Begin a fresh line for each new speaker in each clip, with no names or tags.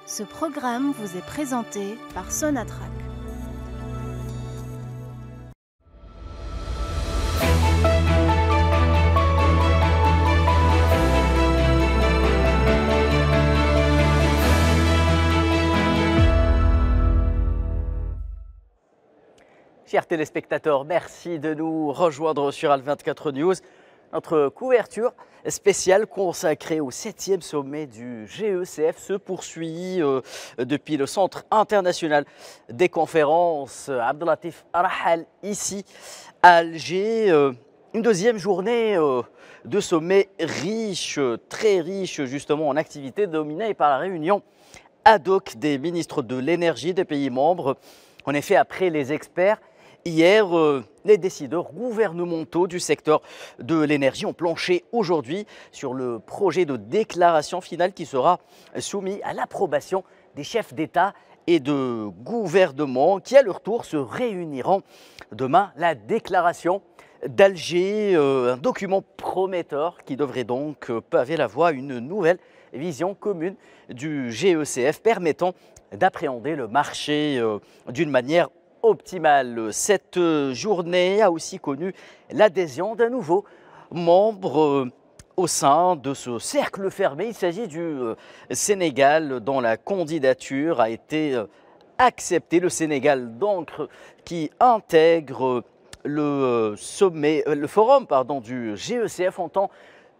Ce programme vous est présenté par Sonatrach.
Chers téléspectateurs, merci de nous rejoindre sur Al24 News. Notre couverture spéciale consacrée au 7e sommet du GECF se poursuit depuis le Centre international des conférences Abdellatif Rahal ici à Alger. Une deuxième journée de sommet riche, très riche justement en activités, dominée par la réunion ad hoc des ministres de l'énergie des pays membres. En effet, après les experts, hier, les décideurs gouvernementaux du secteur de l'énergie ont planché aujourd'hui sur le projet de déclaration finale qui sera soumis à l'approbation des chefs d'État et de gouvernement qui, à leur tour, se réuniront demain. La déclaration d'Alger, un document prometteur qui devrait donc paver la voie à une nouvelle vision commune du GECF permettant d'appréhender le marché d'une manière optimale. Cette journée a aussi connu l'adhésion d'un nouveau membre au sein de ce cercle fermé. Il s'agit du Sénégal dont la candidature a été acceptée. Le Sénégal donc qui intègre le forum du GECF en tant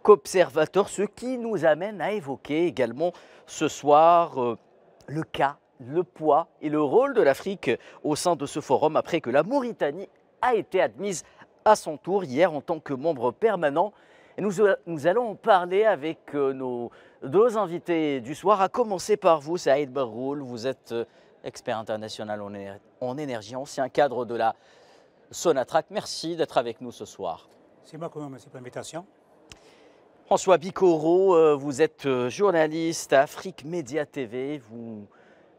qu'observateur, ce qui nous amène à évoquer également ce soir le cas, le poids et le rôle de l'Afrique au sein de ce forum après que la Mauritanie a été admise à son tour hier en tant que membre permanent. Et nous allons en parler avec nos deux invités du soir, à commencer par vous, Saïd Barroul. Vous êtes expert international en énergie, ancien cadre de la Sonatrach. Merci d'être avec nous ce soir.
C'est moi qui vous remercie pour l'invitation.
François Bicoro, vous êtes journaliste à Afrique Média TV. Vous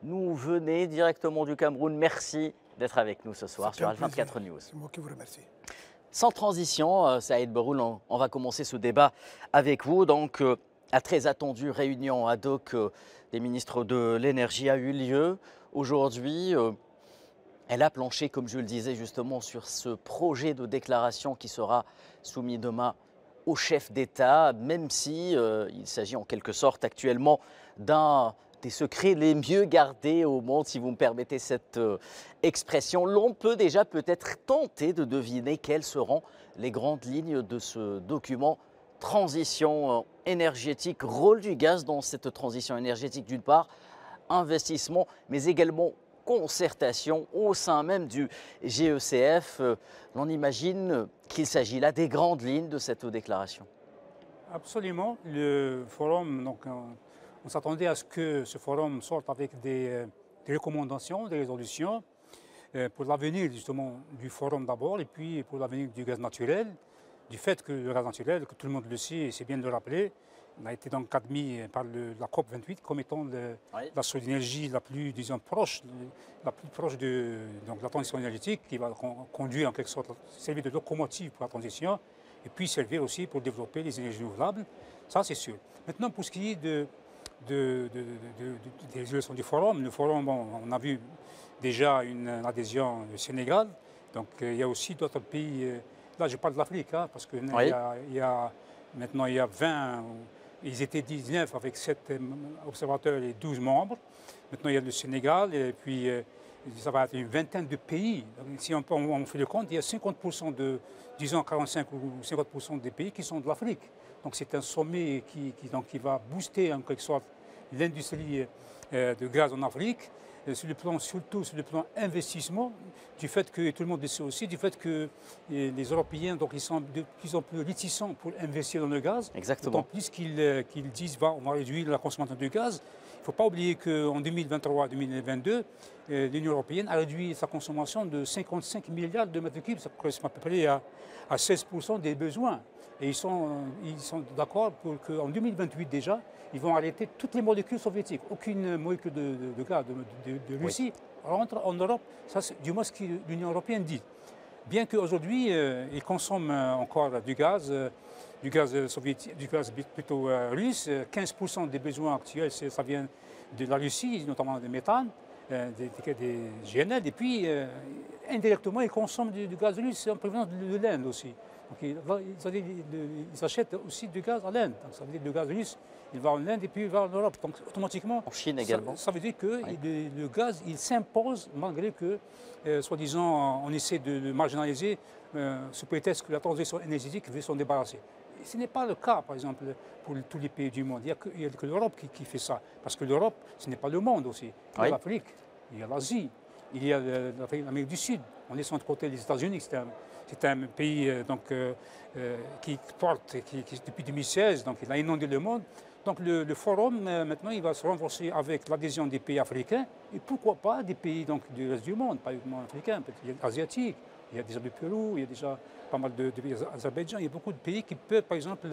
nous venez directement du Cameroun. Merci d'être avec nous ce soir sur Al24 News.
C'est moi qui vous remercie.
Sans transition, Saïd Barroul, on va commencer ce débat avec vous. Donc, la très attendue réunion ad hoc des ministres de l'énergie a eu lieu aujourd'hui. Elle a planché, comme je le disais justement, sur ce projet de déclaration qui sera soumis demain au chef d'État, même si il s'agit en quelque sorte actuellement d'un des secrets les mieux gardés au monde, si vous me permettez cette expression. L'on peut déjà peut-être tenter de deviner quelles seront les grandes lignes de ce document. Transition énergétique, rôle du gaz dans cette transition énergétique d'une part, investissement, mais également concertation au sein même du GECF. L'on imagine qu'il s'agit là des grandes lignes de cette déclaration.
Absolument. Le forum, donc, on s'attendait à ce que ce forum sorte avec des recommandations, des résolutions pour l'avenir justement du forum d'abord et puis pour l'avenir du gaz naturel. Du fait que le gaz naturel, que tout le monde le sait et c'est bien de le rappeler, on a été donc admis par la COP28 comme étant la source d'énergie la plus, disons, proche, de la transition énergétique qui va conduire en quelque sorte, servir de locomotive pour la transition et puis servir aussi pour développer les énergies renouvelables. Ça, c'est sûr. Maintenant, pour ce qui est des résolutions du forum, le forum, bon, on a vu déjà une adhésion du Sénégal, donc il y a aussi d'autres pays, là je parle de l'Afrique, hein, parce que maintenant il y a 20, ils étaient 19 avec 7 observateurs et 12 membres, maintenant il y a le Sénégal et puis ça va être une vingtaine de pays. Donc, si on fait le compte, il y a 50% disons 45 ou 50% des pays qui sont de l'Afrique. Donc c'est un sommet qui va booster en quelque sorte l'industrie de gaz en Afrique, surtout sur le plan investissement, du fait que, tout le monde le sait aussi, du fait que les Européens donc, ils sont de plus en plus réticents pour investir dans le gaz.
Exactement.
D'autant plus qu'ils disent on va réduire la consommation de gaz. Il ne faut pas oublier qu'en 2023-2022, l'Union européenne a réduit sa consommation de 55 milliards de mètres cubes, ça correspond à peu près à 16% des besoins. Et ils sont d'accord pour qu'en 2028 déjà, ils vont arrêter toutes les molécules soviétiques. Aucune molécule de gaz de Russie rentre en Europe. Ça, c'est du moins ce que l'Union européenne dit. bien qu'aujourd'hui, ils consomment encore du gaz soviétique, du gaz plutôt russe. 15% des besoins actuels, ça vient de la Russie, notamment du méthane, des GNL. Et puis, indirectement, ils consomment du gaz russe en provenance de l'Inde aussi. Donc, ils achètent aussi du gaz à l'Inde. Ça veut dire que le gaz russe, il va en Inde et puis il va en Europe. Donc, automatiquement,
en Chine également.
Ça veut dire que le gaz, il s'impose malgré que, soi-disant, on essaie de le marginaliser sous prétexte que la transition énergétique veut s'en débarrasser. Et ce n'est pas le cas, par exemple, pour tous les pays du monde. Il n'y a que l'Europe qui fait ça. Parce que l'Europe, ce n'est pas le monde aussi. Il y a l'Afrique, il y a l'Asie, il y a l'Amérique du Sud. On est sans côté les États-Unis. C'est un pays qui exporte depuis 2016, donc il a inondé le monde. Donc le forum, maintenant, il va se renforcer avec l'adhésion des pays africains et pourquoi pas des pays donc, du reste du monde, pas uniquement africains, peut-être asiatiques. Il y a déjà le Pérou, il y a déjà pas mal de pays azerbaïdjan. Il y a beaucoup de pays qui peuvent, par exemple,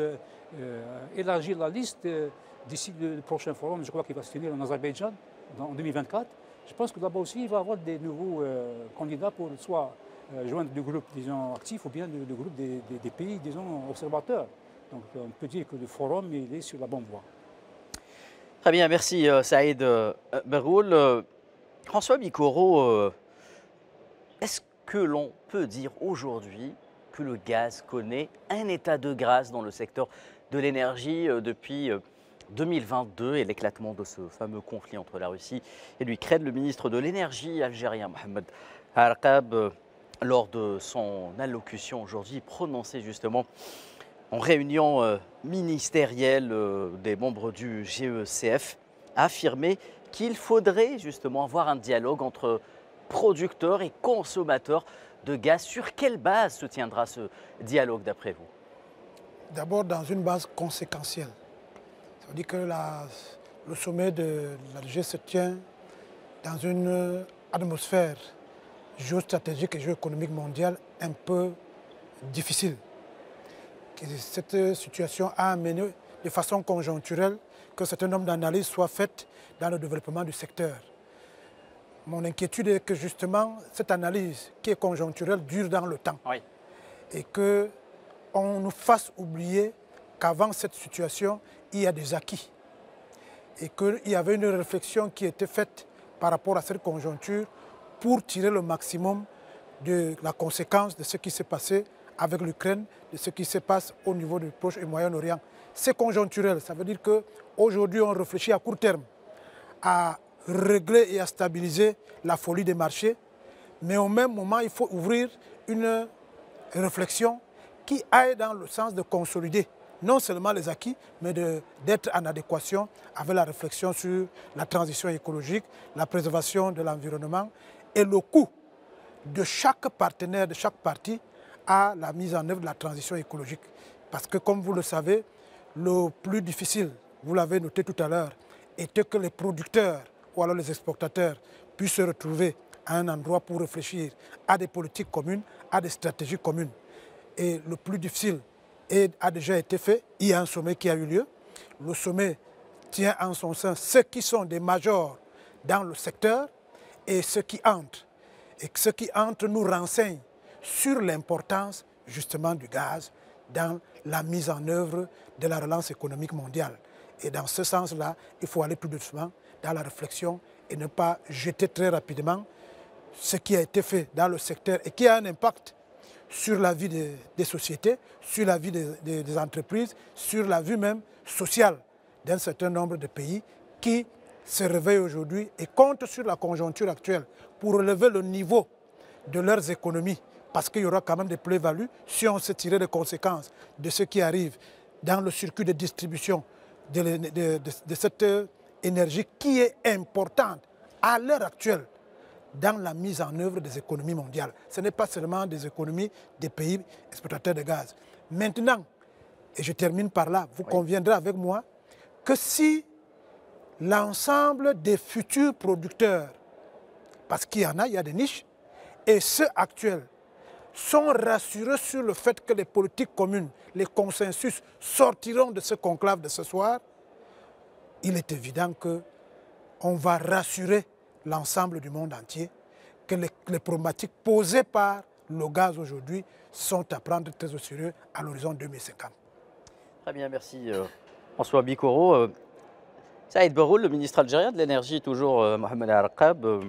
élargir la liste d'ici le prochain forum. Je crois qu'il va se tenir en Azerbaïdjan en 2024. Je pense que là-bas aussi, il va y avoir des nouveaux candidats pour soit joindre le groupe, disons, actif ou bien le groupe des pays, disons, observateurs. Donc on peut dire que le forum il est sur la bonne voie.
Très bien, merci Saïd Berhoul. François Bikoro, est-ce que l'on peut dire aujourd'hui que le gaz connaît un état de grâce dans le secteur de l'énergie depuis 2022 et l'éclatement de ce fameux conflit entre la Russie et l'Ukraine? Le ministre de l'énergie algérien, Mohamed Harkab, lors de son allocution aujourd'hui, prononcée justement en réunion ministérielle des membres du GECF, a affirmé qu'il faudrait justement avoir un dialogue entre producteurs et consommateurs de gaz. Sur quelle base se tiendra ce dialogue d'après vous?
D'abord dans une base conséquentielle. Ça veut dire que le sommet de l'Alger se tient dans une atmosphère géostratégique et géoéconomique mondiale un peu difficile. Cette situation a amené de façon conjoncturelle que un certain nombre d'analyses soient faites dans le développement du secteur. Mon inquiétude est que justement cette analyse qui est conjoncturelle dure dans le temps et qu'on nous fasse oublier qu'avant cette situation, il y a des acquis et qu'il y avait une réflexion qui était faite par rapport à cette conjoncture pour tirer le maximum de la conséquence de ce qui s'est passé avec l'Ukraine, de ce qui se passe au niveau du Proche et Moyen-Orient. C'est conjoncturel, ça veut dire qu'aujourd'hui on réfléchit à court terme à régler et à stabiliser la folie des marchés, mais au même moment il faut ouvrir une réflexion qui aille dans le sens de consolider non seulement les acquis, mais d'être en adéquation avec la réflexion sur la transition écologique, la préservation de l'environnement et le coût de chaque partenaire, de chaque partie à la mise en œuvre de la transition écologique. Parce que comme vous le savez, le plus difficile, vous l'avez noté tout à l'heure, était que les producteurs ou alors les exportateurs puissent se retrouver à un endroit pour réfléchir à des politiques communes, à des stratégies communes. Et le plus difficile a déjà été fait. Il y a un sommet qui a eu lieu. Le sommet tient en son sein ceux qui sont des majors dans le secteur et ceux qui entrent. Et ceux qui entrent nous renseignent sur l'importance justement du gaz dans la mise en œuvre de la relance économique mondiale. Et dans ce sens-là, il faut aller plus doucement dans la réflexion et ne pas jeter très rapidement ce qui a été fait dans le secteur et qui a un impact sur la vie des sociétés, sur la vie des entreprises, sur la vie même sociale d'un certain nombre de pays qui se réveillent aujourd'hui et comptent sur la conjoncture actuelle pour relever le niveau de leurs économies, parce qu'il y aura quand même des plus-values si on sait tirer les conséquences de ce qui arrive dans le circuit de distribution de cette énergie qui est importante à l'heure actuelle dans la mise en œuvre des économies mondiales. Ce n'est pas seulement des économies des pays exportateurs de gaz. Maintenant, et je termine par là, vous conviendrez avec moi que si l'ensemble des futurs producteurs, parce qu'il y en a, il y a des niches, et ceux actuels, sont rassurés sur le fait que les politiques communes, les consensus sortiront de ce conclave de ce soir, il est évident qu'on va rassurer l'ensemble du monde entier que les problématiques posées par le gaz aujourd'hui sont à prendre très au sérieux à l'horizon 2050.
Très bien, merci François Bikoro. Saïd Baroul, le ministre algérien de l'énergie, toujours Mohamed Arqab,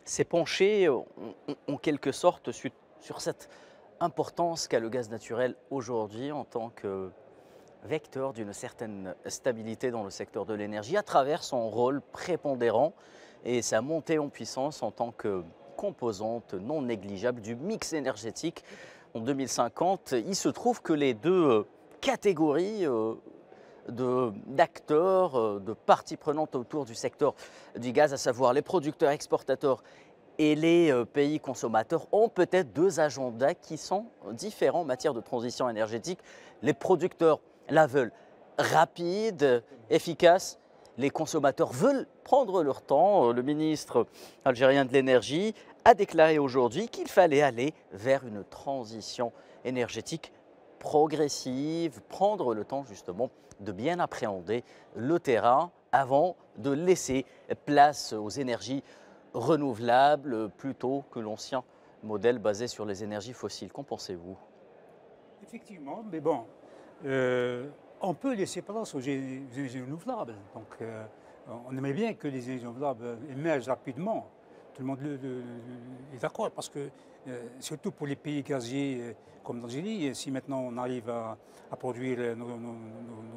s'est penché en quelque sorte sur cette importance qu'a le gaz naturel aujourd'hui en tant que vecteur d'une certaine stabilité dans le secteur de l'énergie à travers son rôle prépondérant et sa montée en puissance en tant que composante non négligeable du mix énergétique en 2050. Il se trouve que les deux catégories d'acteurs, de parties prenantes autour du secteur du gaz, à savoir les producteurs exportateurs et les pays consommateurs, ont peut-être deux agendas qui sont différents en matière de transition énergétique. Les producteurs la veulent rapide, efficace. Les consommateurs veulent prendre leur temps. Le ministre algérien de l'énergie a déclaré aujourd'hui qu'il fallait aller vers une transition énergétique progressive, prendre le temps justement de bien appréhender le terrain avant de laisser place aux énergies renouvelables plutôt que l'ancien modèle basé sur les énergies fossiles. Qu'en pensez-vous?
Effectivement, mais bon, on peut laisser place aux énergies renouvelables. Donc, on aimerait bien que les énergies renouvelables émergent rapidement. Tout le monde est d'accord parce que, surtout pour les pays gaziers comme l'Algérie, si maintenant on arrive à produire nos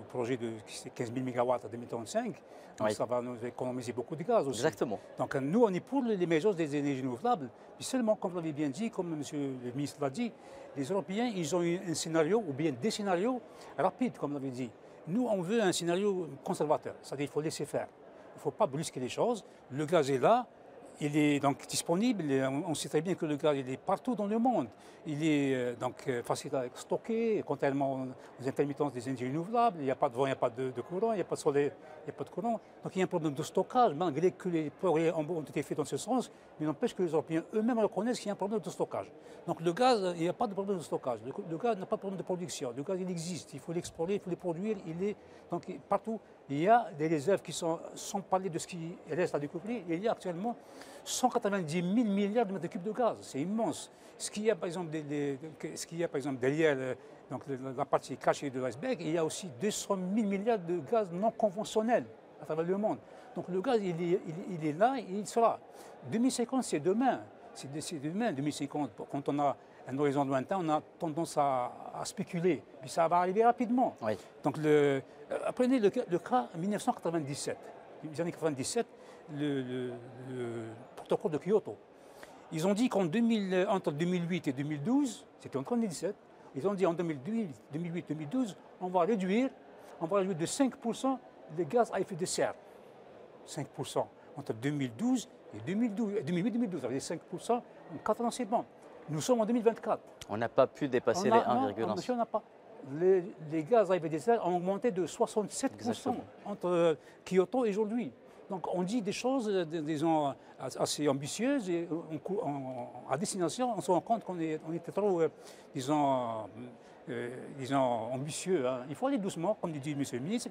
projets de 15 000 MW à 2035,
oui,
ça va nous économiser beaucoup de gaz aussi.
Exactement.
Donc nous, on est pour l'émergence des énergies renouvelables, mais seulement, comme vous l'avez bien dit, comme M. le ministre l'a dit, les Européens, ils ont un scénario, ou bien des scénarios rapides, comme vous l'avez dit. Nous, on veut un scénario conservateur, c'est-à-dire qu'il faut laisser faire. Il ne faut pas brusquer les choses. Le gaz est là. Il est donc disponible, on sait très bien que le gaz il est partout dans le monde. Il est donc facile à stocker, contrairement aux intermittences des énergies renouvelables. Il n'y a pas de vent, il n'y a pas de courant, il n'y a pas de soleil, il n'y a pas de courant. Donc il y a un problème de stockage, malgré que les progrès ont été faits dans ce sens, mais n'empêche que les Européens eux-mêmes reconnaissent qu'il y a un problème de stockage. Donc le gaz, il n'y a pas de problème de stockage. Le gaz n'a pas de problème de production. Le gaz, il existe, il faut l'explorer, il faut le produire. Il est donc partout. Il y a des réserves qui sont, sans parler de ce qui reste à découvrir, il y a actuellement 190 000 milliards de mètres cubes de gaz. C'est immense. Ce qu'il y a par exemple, derrière donc, la partie cachée de l'iceberg, il y a aussi 200 000 milliards de gaz non conventionnels à travers le monde. Donc le gaz, il est là et il sera. 2050, c'est demain. C'est demain, 2050. Quand on a un horizon lointain, on a tendance à spéculer. Puis ça va arriver rapidement. Oui. Donc prenez le cas 1997. Les années 97, le protocole de Kyoto. Ils ont dit entre 2008 et 2012, c'était en 1997, ils ont dit en 2008-2012, on va réduire de 5% les gaz à effet de serre. 5% entre 2012 et 2008-2012, ça veut dire 5% en 4 ans, c'est bon. Nous sommes en 2024.
On n'a pas pu dépasser les 1,1.
Non, monsieur, on n'a pas. Les gaz à effet de serre ont augmenté de 67% Exactement. Entre Kyoto et aujourd'hui. Donc on dit des choses, disons, assez ambitieuses et à destination, on se rend compte qu'on était trop, disons, ambitieux. Hein. Il faut aller doucement, comme dit M. le ministre.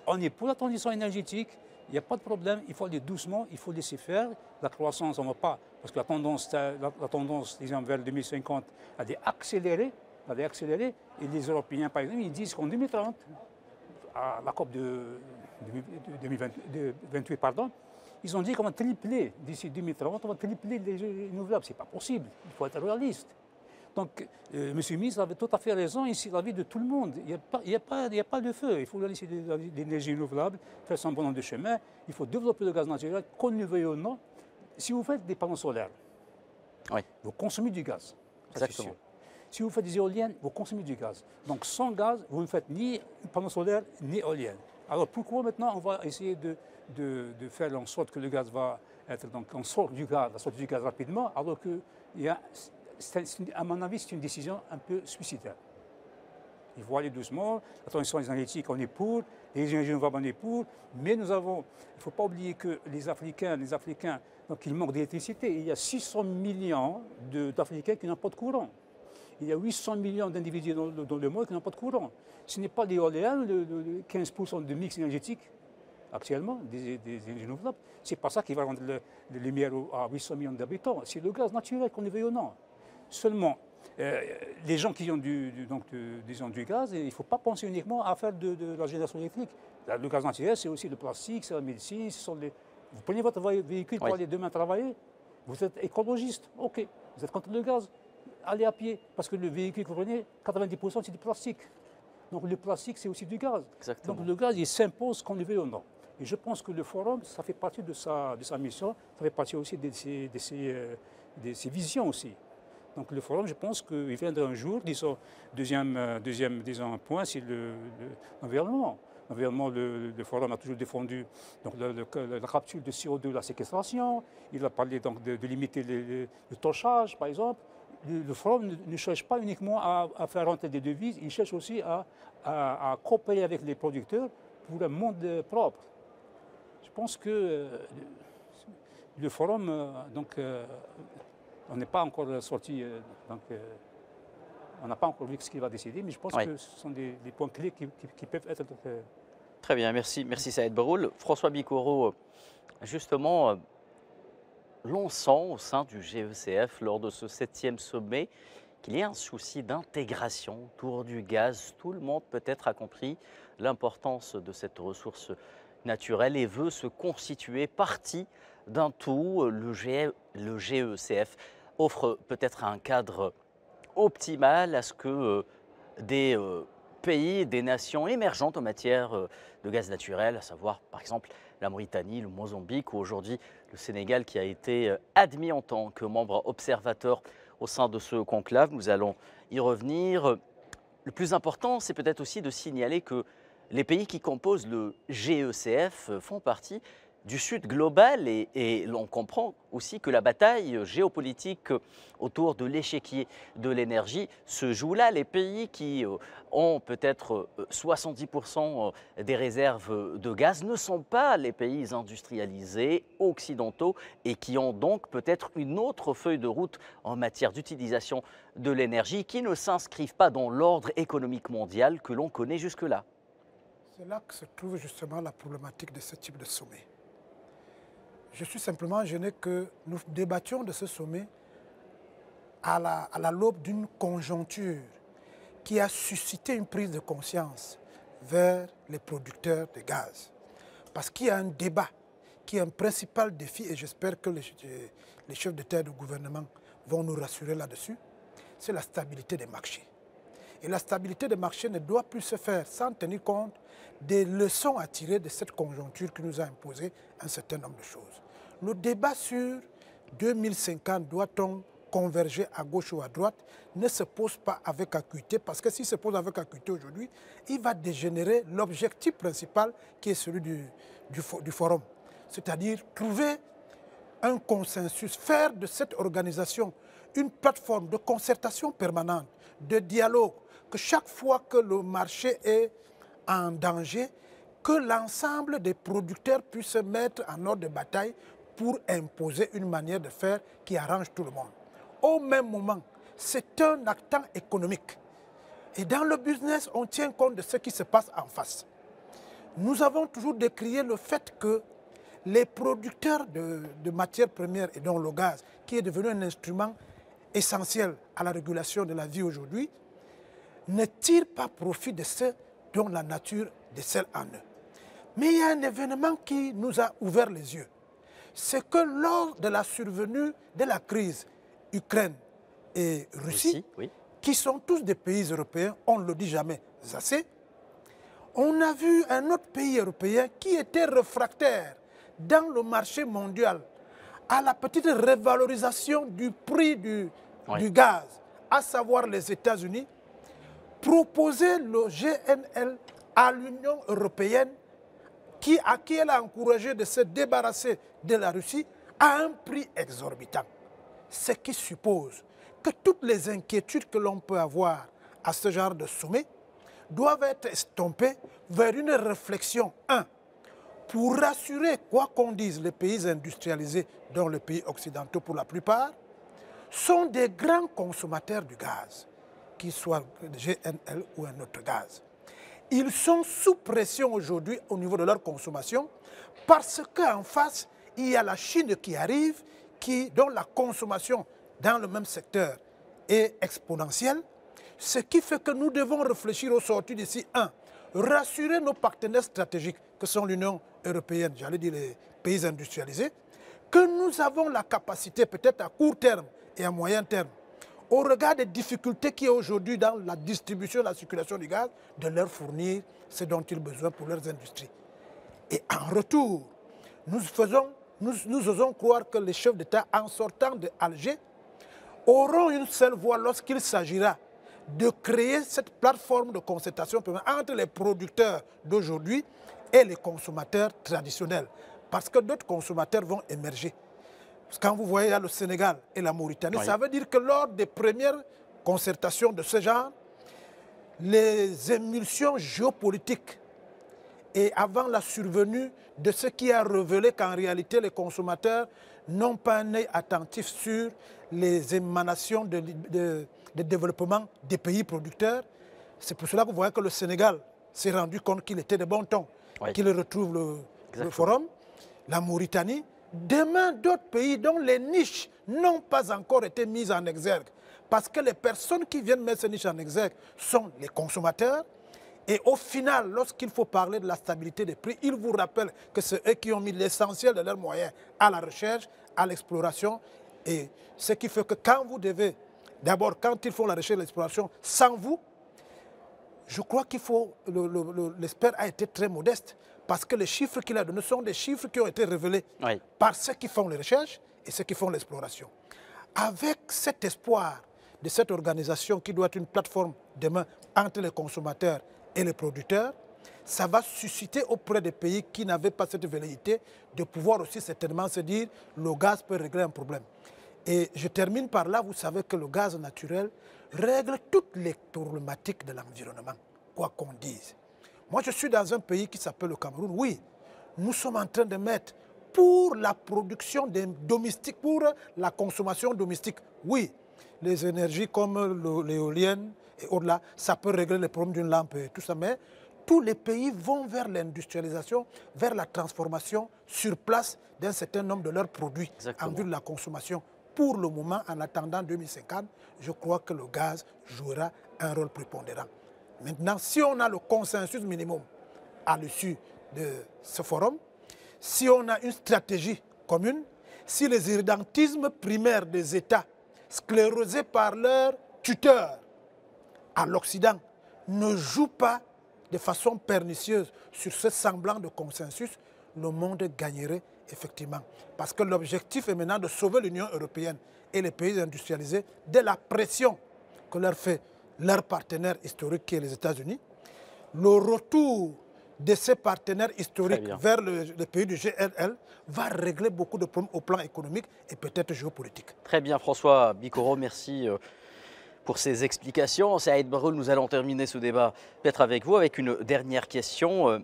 On est pour la transition énergétique, il n'y a pas de problème, il faut aller doucement, il faut laisser faire. La croissance, on ne va pas, parce que la tendance disons, vers 2050, elle est accélérée. Et les Européens, par exemple, ils disent qu'en 2030, à la COP de 2028, ils ont dit qu'on va tripler d'ici 2030, on va tripler les renouvelables. Ce n'est pas possible, il faut être réaliste. Donc, M. le ministre avait tout à fait raison, ici, la vie de tout le monde. Il n'y a pas de feu, il faut laisser l'énergie renouvelable, faire son bon nombre de chemin, il faut développer le gaz naturel, qu'on le veuille ou non. Si vous faites des panneaux solaires, oui, vous consommez du gaz.
Exactement.
Si vous faites des éoliennes, vous consommez du gaz. Donc sans gaz, vous ne faites ni panneaux solaires ni éoliennes. Alors pourquoi maintenant on va essayer de faire en sorte que le gaz va être donc on sort du gaz rapidement, alors que à mon avis c'est une décision un peu suicidaire. Il faut aller doucement, la transition énergétique on est pour, les énergies renouvelables on est pour, mais il ne faut pas oublier que les Africains, donc ils manquent d'électricité. Il y a 600 millions d'Africains qui n'ont pas de courant. Il y a 800 millions d'individus dans le monde qui n'ont pas de courant. Ce n'est pas l'éolien, le 15% de mix énergétique actuellement, des énergies renouvelables. Ce n'est pas ça qui va rendre la lumière à 800 millions d'habitants. C'est le gaz naturel qu'on le veuille ou non. Seulement, les gens qui ont disons, du gaz, il ne faut pas penser uniquement à faire de la génération électrique. Le gaz naturel, c'est aussi le plastique, c'est la médecine. Vous prenez votre véhicule pour aller demain travailler, vous êtes écologiste, ok. Vous êtes contre le gaz, allez à pied. Parce que le véhicule que vous prenez, 90% c'est du plastique. Donc le plastique, c'est aussi du gaz.
Exactement.
Donc le gaz, il s'impose qu'on le veuille ou non. Et je pense que le forum, ça fait partie de sa mission, ça fait partie aussi de ses visions aussi. Donc le forum, je pense qu'il viendra un jour. Disons, deuxième point, c'est l'environnement. L'environnement, le forum a toujours défendu donc, la capture de CO2, la séquestration. Il a parlé donc, de limiter le torchage, par exemple. Le forum ne cherche pas uniquement à faire rentrer des devises, il cherche aussi à coopérer avec les producteurs pour un monde propre. Je pense que le forum, on n'est pas encore sorti, on n'a pas encore vu ce qu'il va décider, mais je pense que ce sont des points clés qui peuvent être...
Très bien, merci Saïd Baroul. François Bikoro, justement, l'on sent au sein du GECF, lors de ce 7e sommet, qu'il y a un souci d'intégration autour du gaz. Tout le monde peut-être a compris l'importance de cette ressource naturelle et veut se constituer partie d'un tout. Le GECF offre peut-être un cadre optimal à ce que des pays, des nations émergentes en matière de gaz naturel, à savoir par exemple la Mauritanie, le Mozambique ou aujourd'hui le Sénégal qui a été admis en tant que membre observateur au sein de ce conclave. Nous allons y revenir. Le plus important, c'est peut-être aussi de signaler que les pays qui composent le GECF font partie du Sud global et l'on comprend aussi que la bataille géopolitique autour de l'échiquier de l'énergie se joue là. Les pays qui ont peut-être 70% des réserves de gaz ne sont pas les pays industrialisés occidentaux et qui ont donc peut-être une autre feuille de route en matière d'utilisation de l'énergie qui ne s'inscrivent pas dans l'ordre économique mondial que l'on connaît jusque-là.
C'est là que se trouve justement la problématique de ce type de sommet. Je suis simplement gêné que nous débattions de ce sommet à la l'aube d'une conjoncture qui a suscité une prise de conscience vers les producteurs de gaz. Parce qu'il y a un débat qui est un principal défi, et j'espère que les chefs d'État et de gouvernement vont nous rassurer là-dessus, c'est la stabilité des marchés. Et la stabilité des marchés ne doit plus se faire sans tenir compte des leçons à tirer de cette conjoncture qui nous a imposé un certain nombre de choses. Le débat sur 2050, doit-on converger à gauche ou à droite, ne se pose pas avec acuité, parce que s'il se pose avec acuité aujourd'hui, il va dégénérer l'objectif principal qui est celui du forum. C'est-à-dire trouver un consensus, faire de cette organisation une plateforme de concertation permanente, de dialogue, que chaque fois que le marché est en danger, que l'ensemble des producteurs puissent se mettre en ordre de bataille pour imposer une manière de faire qui arrange tout le monde. Au même moment, c'est un actant économique. Et dans le business, on tient compte de ce qui se passe en face. Nous avons toujours décrié le fait que les producteurs de matières premières, et dont le gaz, qui est devenu un instrument essentiel à la régulation de la vie aujourd'hui, ne tirent pas profit de ce dont la nature décèle en eux. Mais il y a un événement qui nous a ouvert les yeux. C'est que lors de la survenue de la crise Ukraine et Russie, qui sont tous des pays européens, on ne le dit jamais assez, on a vu un autre pays européen qui était réfractaire dans le marché mondial à la petite révalorisation du prix du gaz, à savoir les États-Unis, proposer le GNL à l'Union européenne à qui elle a encouragé de se débarrasser de la Russie à un prix exorbitant. Ce qui suppose que toutes les inquiétudes que l'on peut avoir à ce genre de sommet doivent être estompées vers une réflexion, pour rassurer, quoi qu'on dise, les pays industrialisés, dont les pays occidentaux pour la plupart, sont des grands consommateurs du gaz, qu'il soit GNL ou un autre gaz. Ils sont sous pression aujourd'hui au niveau de leur consommation parce qu'en face, il y a la Chine qui arrive, dont la consommation dans le même secteur est exponentielle. Ce qui fait que nous devons réfléchir aux sorties d'ici. Rassurer nos partenaires stratégiques, que sont l'Union européenne, j'allais dire les pays industrialisés, que nous avons la capacité, peut-être à court terme et à moyen terme, au regard des difficultés qu'il y a aujourd'hui dans la distribution et la circulation du gaz, de leur fournir ce dont ils ont besoin pour leurs industries. Et en retour, nous osons croire que les chefs d'État, en sortant d'Alger, auront une seule voix lorsqu'il s'agira de créer cette plateforme de concertation entre les producteurs d'aujourd'hui et les consommateurs traditionnels. Parce que d'autres consommateurs vont émerger. Quand vous voyez là, le Sénégal et la Mauritanie, ça veut dire que lors des premières concertations de ce genre, les émulsions géopolitiques et avant la survenue de ce qui a révélé qu'en réalité les consommateurs n'ont pas un œil attentif sur les émanations de développement des pays producteurs. C'est pour cela que vous voyez que le Sénégal s'est rendu compte qu'il était de bon ton, qu'il retrouve le forum, la Mauritanie. Demain, d'autres pays dont les niches n'ont pas encore été mises en exergue. Parce que les personnes qui viennent mettre ces niches en exergue sont les consommateurs. Et au final, lorsqu'il faut parler de la stabilité des prix, ils vous rappellent que c'est eux qui ont mis l'essentiel de leurs moyens à la recherche, à l'exploration. Et ce qui fait que quand vous devez, d'abord, quand ils font la recherche et l'exploration, sans vous, je crois qu'il faut, l'espère a été très modeste, parce que les chiffres qu'il a donnés sont des chiffres qui ont été révélés par ceux qui font les recherches et ceux qui font l'exploration. Avec cet espoir de cette organisation qui doit être une plateforme demain entre les consommateurs et les producteurs, ça va susciter auprès des pays qui n'avaient pas cette velléité de pouvoir aussi certainement se dire le gaz peut régler un problème. Et je termine par là, vous savez que le gaz naturel règle toutes les problématiques de l'environnement, quoi qu'on dise. Moi, je suis dans un pays qui s'appelle le Cameroun. Oui, nous sommes en train de mettre pour la production domestique, pour la consommation domestique. Oui, les énergies comme l'éolienne et au-delà, ça peut régler les problèmes d'une lampe et tout ça. Mais tous les pays vont vers l'industrialisation, vers la transformation sur place d'un certain nombre de leurs produits en vue de la consommation. Pour le moment, en attendant 2050, je crois que le gaz jouera un rôle prépondérant. Maintenant, si on a le consensus minimum à l'issue de ce forum, si on a une stratégie commune, si les irrédentismes primaires des États, sclérosés par leurs tuteurs à l'Occident, ne jouent pas de façon pernicieuse sur ce semblant de consensus, le monde gagnerait effectivement. Parce que l'objectif est maintenant de sauver l'Union européenne et les pays industrialisés de la pression que leur fait leur partenaire historique qui est les États-Unis. Le retour de ces partenaires historiques vers le pays du GLL va régler beaucoup de problèmes au plan économique et peut-être géopolitique.
Très bien, François Bikoro, merci pour ces explications. Saïd Baroul, nous allons terminer ce débat peut-être avec vous, avec une dernière question.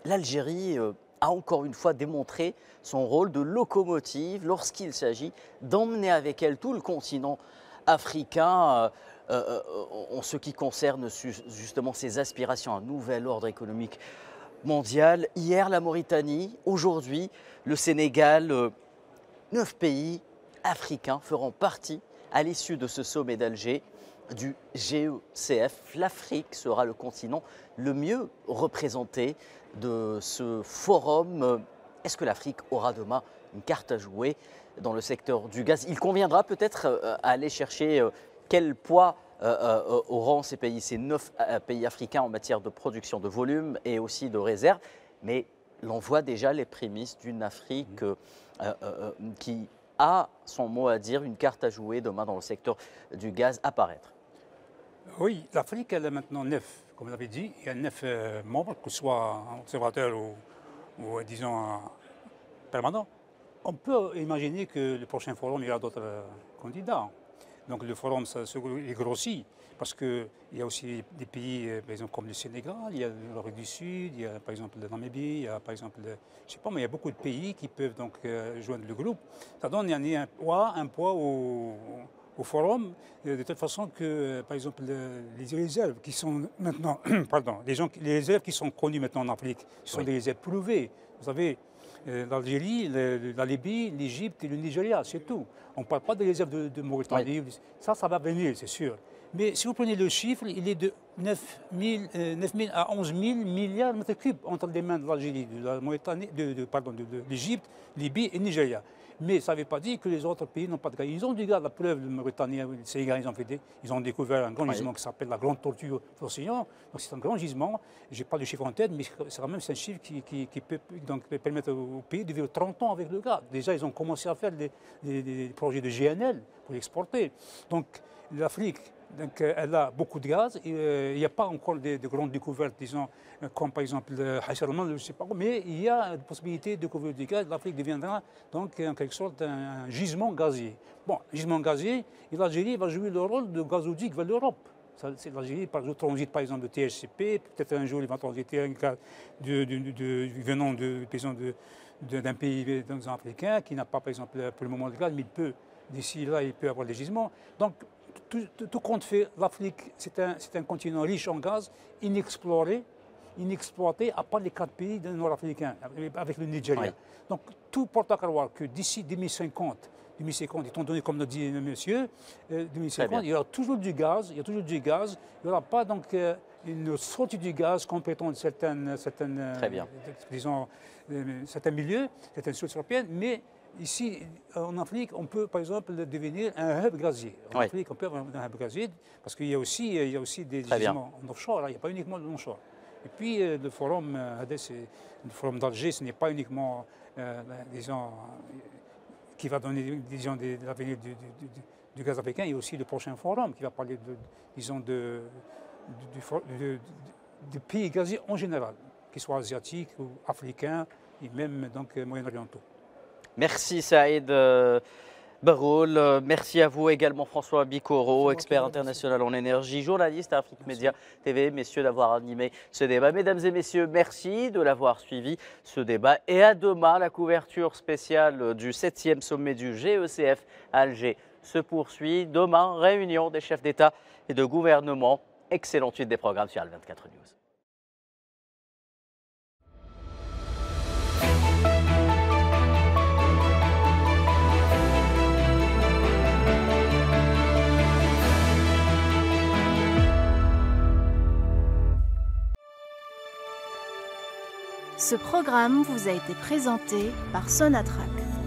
L'Algérie a encore une fois démontré son rôle de locomotive lorsqu'il s'agit d'emmener avec elle tout le continent africain en ce qui concerne justement ses aspirations à un nouvel ordre économique mondial. Hier, la Mauritanie, aujourd'hui, le Sénégal, 9 pays africains feront partie à l'issue de ce sommet d'Alger du GECF. L'Afrique sera le continent le mieux représenté de ce forum. Est-ce que l'Afrique aura demain une carte à jouer dans le secteur du gaz? Il conviendra peut-être à aller chercher quel poids auront ces pays, ces 9 pays africains en matière de production de volume et aussi de réserve. Mais l'on voit déjà les prémices d'une Afrique qui a son mot à dire, une carte à jouer demain dans le secteur du gaz apparaître.
Oui, l'Afrique, elle est maintenant 9, comme vous l'avez dit. Il y a 9 membres, que ce soit observateurs ou disons, permanents. On peut imaginer que le prochain forum, il y aura d'autres candidats. Donc le forum, il grossit, parce qu'il y a aussi des pays, par exemple, comme le Sénégal, il y a l'Afrique du Sud, il y a par exemple la Namibie, il y a par exemple, je ne sais pas, mais il y a beaucoup de pays qui peuvent donc joindre le groupe. Ça donne un poids au au forum, de telle façon que, par exemple, les réserves qui sont maintenant, pardon, les réserves qui sont connues maintenant en Afrique, ce sont des réserves prouvées. Vous savez, l'Algérie, la Libye, l'Égypte et le Nigeria, c'est tout. On ne parle pas des réserves de Mauritanie. Oui. Ça va venir, c'est sûr. Mais si vous prenez le chiffre, il est de 9 000 à 11 000 milliards de mètres cubes entre les mains de l'Algérie, de la Mauritanie, de l'Égypte, Libye et Nigeria. Mais ça ne veut pas dire que les autres pays n'ont pas de gaz. Ils ont du gaz. La preuve, le Mauritanie, les Sénégalais, ils ont découvert un grand gisement qui s'appelle la Grande Tortue de l'océan. Donc c'est un grand gisement. Je n'ai pas de chiffre en tête, mais c'est quand même un chiffre qui peut donc permettre au pays de vivre 30 ans avec le gaz. Déjà, ils ont commencé à faire des projets de GNL pour l'exporter. Donc l'Afrique, donc, elle a beaucoup de gaz. Il n'y a pas encore de grandes découvertes, disons, comme par exemple le Hasserman, je ne sais pas, mais il y a la possibilité de découvrir du gaz. L'Afrique deviendra donc en quelque sorte un gisement gazier. Bon, gisement gazier, et l'Algérie va jouer le rôle de gazoduc vers l'Europe. L'Algérie transite par exemple de THCP, peut-être un jour il va transiter un gaz venant d'un pays africain qui n'a pas par exemple pour le moment de gaz, mais il peut, d'ici là, il peut avoir des gisements. Donc, tout compte fait, l'Afrique, c'est un continent riche en gaz, inexploré, inexploité, à part les 4 pays nord-africains, avec le Nigeria. Oui. Donc, tout porte à croire que d'ici 2050, étant donné, comme l'a dit monsieur, 2050, il y aura toujours du gaz, il n'y aura pas donc une sortie du gaz complétant certains milieux, certaines sources européennes, mais ici, en Afrique, on peut, par exemple, devenir un hub gazier. En Afrique, on peut avoir un hub gazier parce qu'il y a aussi des gisements en offshore, il n'y a pas uniquement de l'onshore. Et puis, le forum le forum d'Alger, ce n'est pas uniquement, disons, qui va donner, disons, l'avenir du gaz africain, il y a aussi le prochain forum qui va parler, disons, de pays gaziers en général, qu'ils soient asiatiques ou africains et même donc moyen-orientaux.
Merci Saïd Baroul, merci à vous également François Bicoro, expert international en énergie, journaliste à Afrique Média TV, messieurs d'avoir animé ce débat. Mesdames et messieurs, merci de l'avoir suivi ce débat et à demain. La couverture spéciale du 7e sommet du GECF à Alger se poursuit. Demain, réunion des chefs d'État et de gouvernement. Excellente suite des programmes sur Al24 News.
Ce programme vous a été présenté par Sonatrach.